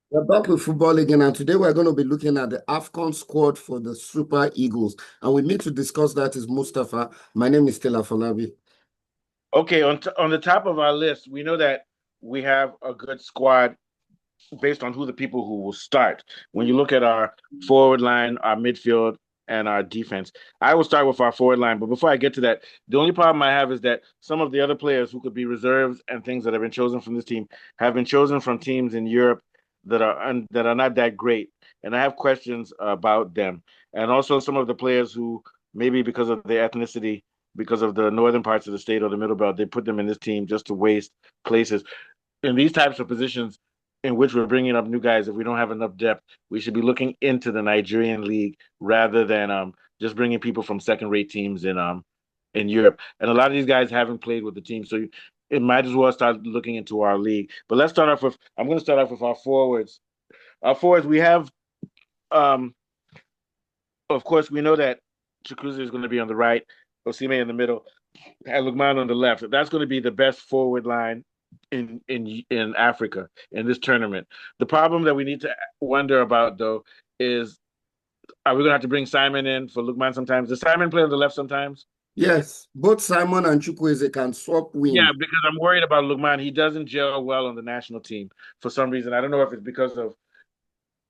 We're back with football again, and today we're going to be looking at the AFCON squad for the Super Eagles. And with me to discuss that is Mustafa. My name is Stella Falabi. Okay, on the top of our list, we know that we have a good squad based on who the people who will start. When you look at our forward line, our midfield, and our defense, I will start with our forward line. But before I get to that, the only problem I have is that some of the other players who could be reserves and things that have been chosen from this team have been chosen from teams in Europe that are not that great, and I have questions about them. And also some of the players who maybe because of their ethnicity, because of the northern parts of the state or the middle belt, they put them in this team just to waste places in these types of positions in which we're bringing up new guys. If we don't have enough depth, we should be looking into the Nigerian league rather than just bringing people from second-rate teams in Europe. And a lot of these guys haven't played with the team, so it might as well start looking into our league. But let's start off with. I'm going to start off with our forwards. Our forwards, we have, um, of course, we know that Chukwueze is going to be on the right, Osimhen in the middle, and Lukman on the left. That's going to be the best forward line in Africa in this tournament. The problem that we need to wonder about though is are we gonna have to bring Simon in for Lukman sometimes? Does Simon play on the left sometimes? Yes, both Simon and Chukwueze can swap Yeah, wing. because I'm worried about Lukman. He doesn't gel well on the national team for some reason. I don't know if it's because of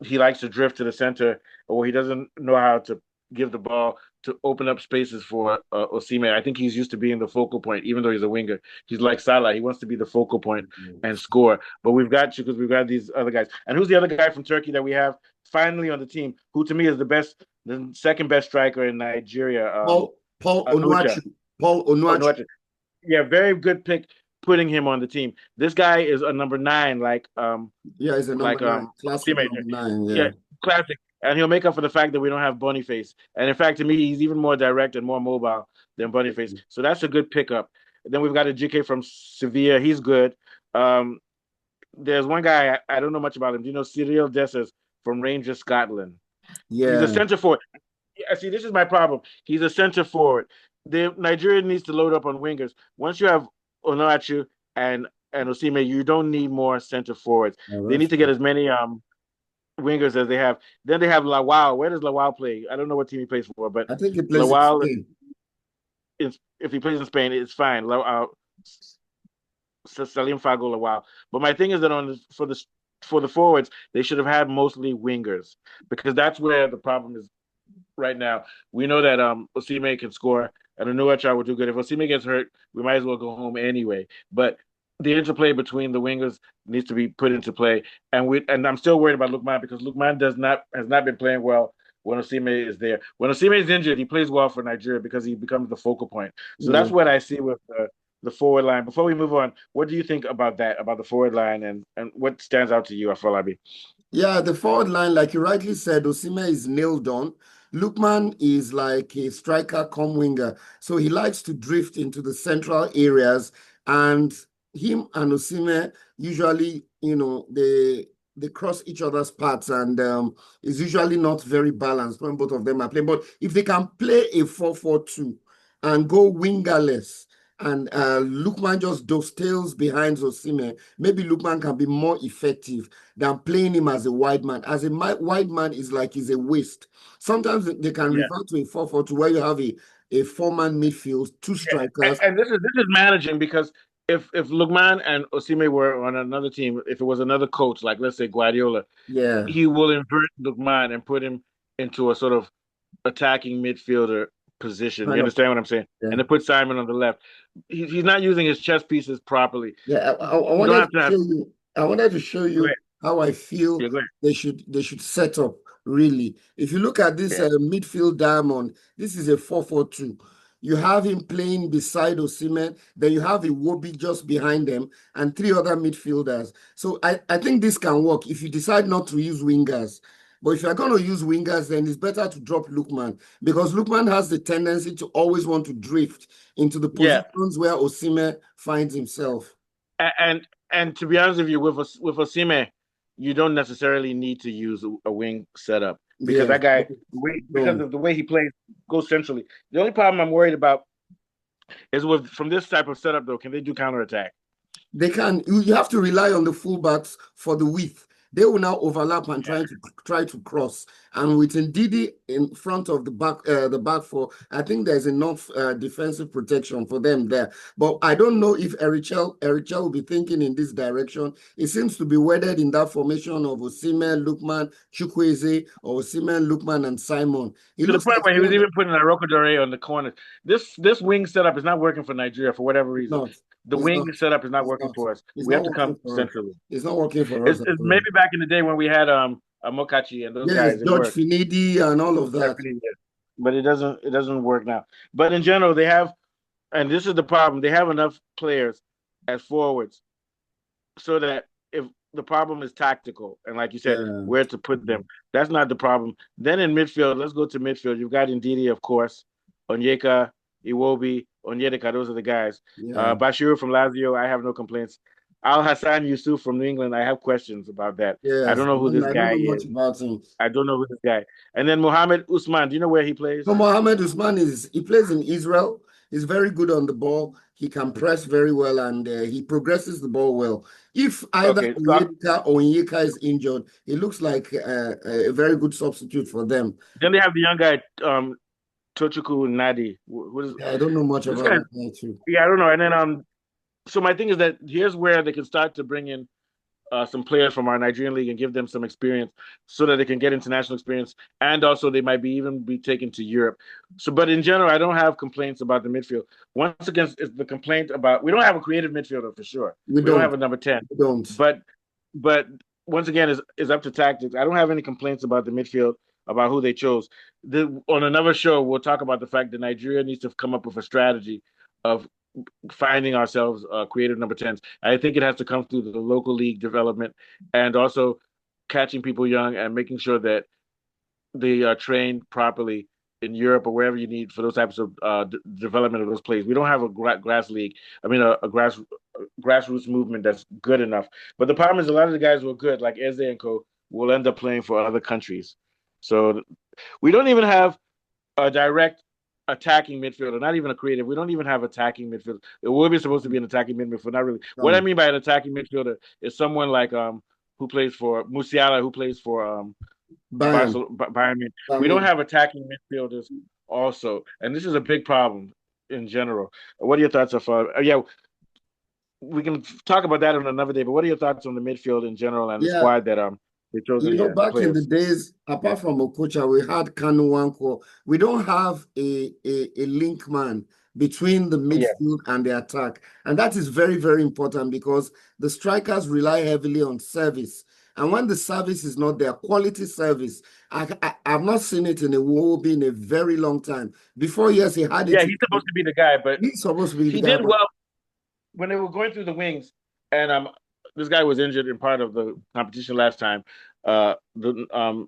he likes to drift to the center, or he doesn't know how to give the ball to open up spaces for Osimhen. I think he's used to being the focal point, even though he's a winger. He's like Salah; he wants to be the focal point and score. But we've got you because we've got these other guys. And who's the other guy from Turkey that we have finally on the team? Who to me is the second best striker in Nigeria? Paul Anucha. Onuachu. Paul Oh no, Onuachu. yeah, very good pick putting him on the team. This guy is a number nine, Yeah, he's a number like nine, classic teammate. number nine. Yeah, Yeah. classic. And he'll make up for the fact that we don't have Boniface. And in fact, to me, he's even more direct and more mobile than Boniface. So that's a good pickup. Then we've got a GK from Sevilla. He's good. Um, there's one guy I don't know much about him. Do you know Cyril Dessers from Rangers Scotland? He's a Yeah. center forward. Yeah, see, this is my problem. He's a center forward. Nigeria needs to load up on wingers. Once you have Onachu and Osime, you don't need more center forwards. Oh, They that's need to get as many wingers as they have. Then they have Lawal. Where does Lawal play? I don't know what team he plays for, but I think he plays in Lawal Spain. is if he plays in Spain, it's fine. Salim Fago Lawal. But my thing is that for the forwards, they should have had mostly wingers because that's where the problem is right now. We know that Osime can score and Anuachar will do good. If Osime gets hurt, we might as well go home anyway. But the interplay between the wingers needs to be put into play. And I'm still worried about Lukman because Lukman does not has not been playing well when Osime is there. When Osime is injured, he plays well for Nigeria because he becomes the focal point. So Yeah. that's what I see with the forward line. Before we move on, what do you think about that, about the forward line, and what stands out to you, Afolabi? Yeah, the forward line, like you rightly said, Osimhen is nailed on. Lookman is like a striker come winger. So he likes to drift into the central areas. And him and Osimhen usually, they cross each other's paths and it's usually not very balanced when both of them are playing. But if they can play a 4-4-2 and go wingerless, and Lookman just dovetails behind Osimhen, maybe Lookman can be more effective than playing him as a wide man. As a wide man is like he's a waste. Sometimes they can Yeah. revert to a 4-4-2 where you have a four-man midfield, two Yeah, strikers. and this is managing because if Lukman and Osime were on another team, if it was another coach, like let's say Guardiola, Yeah. he will invert Lukman and put him into a sort of attacking midfielder position. You Kind of. understand what I'm saying? Yeah. And to put Simon on the left. He's not using his chess pieces properly. Yeah. I You don't wanted have to to have. show you. I wanted to show Go you ahead. how I feel Yeah, go ahead. they should set up really. If you look at this Yeah, midfield diamond, this is a 4-4-2. You have him playing beside Osimhen, then you have Iwobi just behind them, and three other midfielders. So I think this can work if you decide not to use wingers. But if you're going to use wingers, then it's better to drop Lookman because Lookman has the tendency to always want to drift into the yeah. positions where Osimhen finds himself. And to be honest with you, with Osime, you don't necessarily need to use a wing setup because Yes. that guy, because Don't. of the way he plays, goes centrally. The only problem I'm worried about is with from this type of setup though, can they do counterattack? They can. You have to rely on the fullbacks for the width. They will now overlap and try to cross. And with Ndidi in front of the back four, I think there's enough defensive protection for them there. But I don't know if Erichel will be thinking in this direction. It seems to be wedded in that formation of Osimhen, Lookman, Chukwueze, or Osimhen, Lookman, and Simon. It To the looks point like where he was even putting a Rokodore on the corner. This wing setup is not working for Nigeria for whatever it's reason. not. The It's wing not. setup is not It's working not. for us. It's We not have to working come for us. centrally. It's not working for us at It's all. maybe back in the day when we had Mokachi and those Yes, guys, it George worked. Finidi and all of that. Definitely, yeah. But it doesn't work now. But in general, they have, and this is the problem, they have enough players as forwards so that if the problem is tactical and like you said, Yeah. where to put them, that's not the problem. Then in midfield, let's go to midfield. You've got Ndidi, of course, Onyeka, Iwobi, Onyedika, those are the guys. Yeah. Bashiru from Lazio, I have no complaints. Al Hassan Yusuf from New England, I have questions about that. I Yes. don't know who this I don't guy know is. much about him. I don't know who this guy. And then Mohamed Usman, do you know where he plays? So Mohamed Usman he plays in Israel. He's very good on the ball. He can press very well and he progresses the ball well. If either Okay, so Onyeka or Onyeka is injured, it looks like a very good substitute for them. then they have the young guy, Tochukwu Nadi. What is Yeah, I don't know much this about guy? that guy too. Yeah, I don't know. And then so my thing is that here's where they can start to bring in some players from our Nigerian league and give them some experience so that they can get international experience. And also they might even be taken to Europe. So, but in general, I don't have complaints about the midfield. Once again, it's the complaint about, we don't have a creative midfielder for sure. We We don't don't. have a number 10, We don't. but once again, is up to tactics. I don't have any complaints about the midfield, about who they chose. On another show, we'll talk about the fact that Nigeria needs to come up with a strategy of finding ourselves creative number 10s. I think it has to come through the local league development and also catching people young and making sure that they are trained properly in Europe or wherever you need for those types of development of those players. We don't have a grass league. I mean, a grassroots movement that's good enough. But the problem is a lot of the guys who are good, like Eze and Co, will end up playing for other countries. So we don't even have a direct attacking midfielder, not even a creative. We don't even have attacking midfielder. It will be supposed to be an attacking midfielder, not really. What I mean by an attacking midfielder is someone like who plays for Musiala, who plays for Bayern. We don't have attacking midfielders also, and this is a big problem in general. What are your thoughts of? Yeah, we can talk about that on another day. But what are your thoughts on the midfield in general and the Yeah. squad that they chosen here? Back in the days, apart from Okocha, we had Kanu Wanko. We don't have a link man between the midfield and the attack. And that is very, very important because the strikers rely heavily on service. And when the service is not there, quality service, I've not seen it in a Iwobi in a very long time. Before, yes, he had it. Yeah, he's supposed to be the guy, but he's supposed to be the he guy. did well when they were going through the wings, and this guy was injured in part of the competition last time. Osimhen,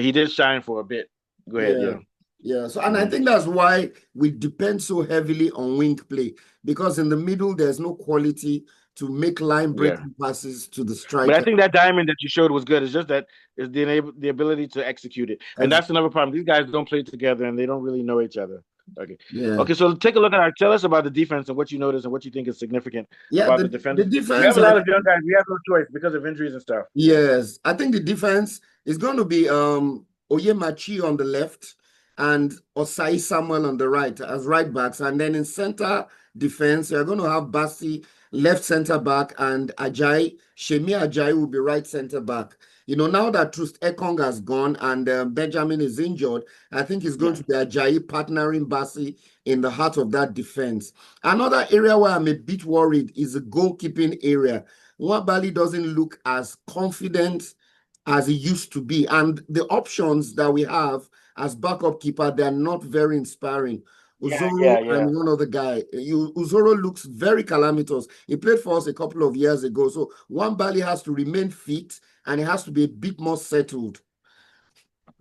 he did shine for a bit. Go ahead, yeah. Yeah, so and I think that's why we depend so heavily on wing play because in the middle there's no quality to make line breaking passes to the striker. But I think that diamond that you showed was good. It's just that it's the ability to execute it, and that's another problem. These guys don't play together and they don't really know each other. Okay. Yeah. Okay. So take a look at tell us about the defense and what you noticed and what you think is significant about the defenders. The defense. We have a lot of young guys. We have no choice because of injuries and stuff. Yes, I think the defense is going to be Oyemachi on the left and Osai Samuel on the right as right backs, and then in center defense you're going to have Basi left center back and Shemi Ajayi will be right center back. Now that Trust Ekong has gone and Benjamin is injured, I think it's going to be Ajayi partnering Basi in the heart of that defense. Another area where I'm a bit worried is the goalkeeping area. Nwabali doesn't look as confident as he used to be. And the options that we have as backup keeper, they're not very inspiring. Uzoro and one other guy. Uzoro looks very calamitous. He played for us a couple of years ago. So Nwabali has to remain fit and he has to be a bit more settled.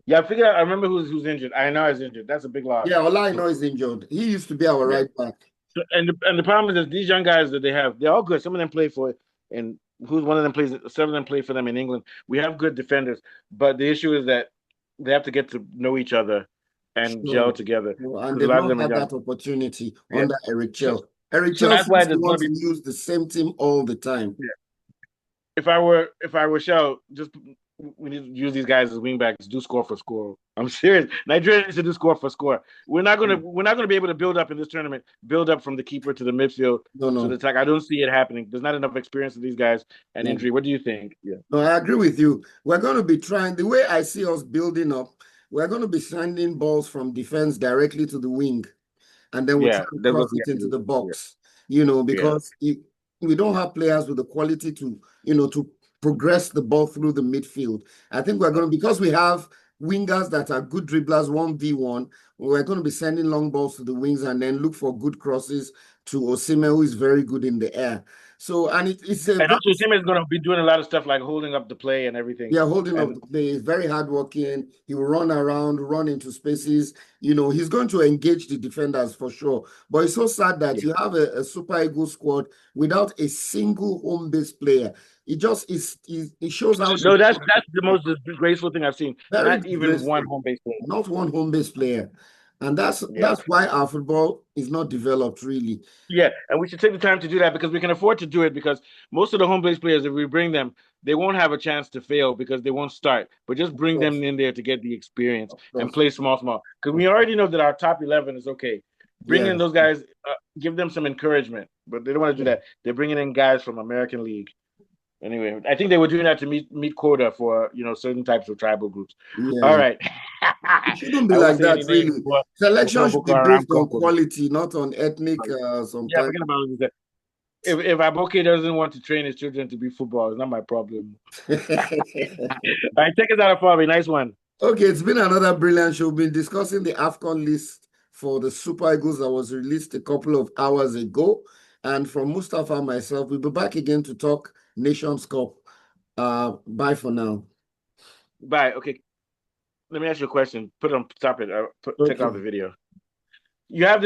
Yeah, I remember who's injured. I know he's injured. That's a big loss. Yeah, Olaino is injured. He used to be our right back. So, and the problem is that these young guys that they have, they're all good. Some of them play for, and who's one of them plays, seven of them play for them in England. We have good defenders, but the issue is that they have to get to know each other and gel together. And they've not had that opportunity under Eric Chell. Eric Chell that's why wants to use the same team all the time. Yeah. if I were Shell, just we need to use these guys as wingbacks. Do score for score. I'm serious. Nigeria needs to do score for score. We're not gonna be able to build up in this tournament. Build up from the keeper to the midfield No, to the no, attack. I don't see it happening. There's not enough experience with these guys and no. injury. What do you think? Yeah. No, I agree with you. We're going to be trying, the way I see us building up, we're going to be sending balls from defense directly to the wing, and then we try Yeah. and That's what cross we it have to into do. the Yeah. box, Yeah. because we don't have players with the quality to progress the ball through the midfield. I think we're going to, because we have wingers that are good dribblers, 1v1, we're going to be sending long balls to the wings and then look for good crosses to Osimhen, who is very good in the air. So, and it's a And very, also, Tim is going to be doing a lot of stuff like holding up the play and everything. yeah, holding up And the play, very hardworking. He will run around, run into spaces. He's going to engage the defenders for sure. But it's so sad that yeah. you have a Super Eagles squad without a single home base player. It just is. It shows how No, that's the most disgraceful thing I've seen. very Not even one disgraceful. home base player. Not one home base player, and that's Yeah. that's why our football is not developed really. Yeah, and we should take the time to do that because we can afford to do it because most of the home based players, if we bring them, they won't have a chance to fail because they won't start. But just Of bring them course, in there to get the experience of and course. play small, small. Because we already know that our top 11 is okay. Bring in Yes. those guys, give them some encouragement, but they don't want to do Yeah. that. They're bringing in guys from American League. Anyway, I think they were doing that to meet quota for certain types of tribal groups. All Yeah. right, It shouldn't be I won't like say that, any names really. Selection before should Boko be Haram based come on for me. quality, not on ethnic Yeah, sometimes. forget about it. If Aboke doesn't want to train his children to be football, it's not my problem. All right, take us out of Fabi. Nice one. Okay, it's been another brilliant show. We've been discussing the AFCON list for the Super Eagles that was released a couple of hours ago. And from Mustafa and myself, we'll be back again to talk Nations Cup. Bye for now. Bye. Okay, let me ask you a question. Put on, stop it. Take off Okay. the video. You have this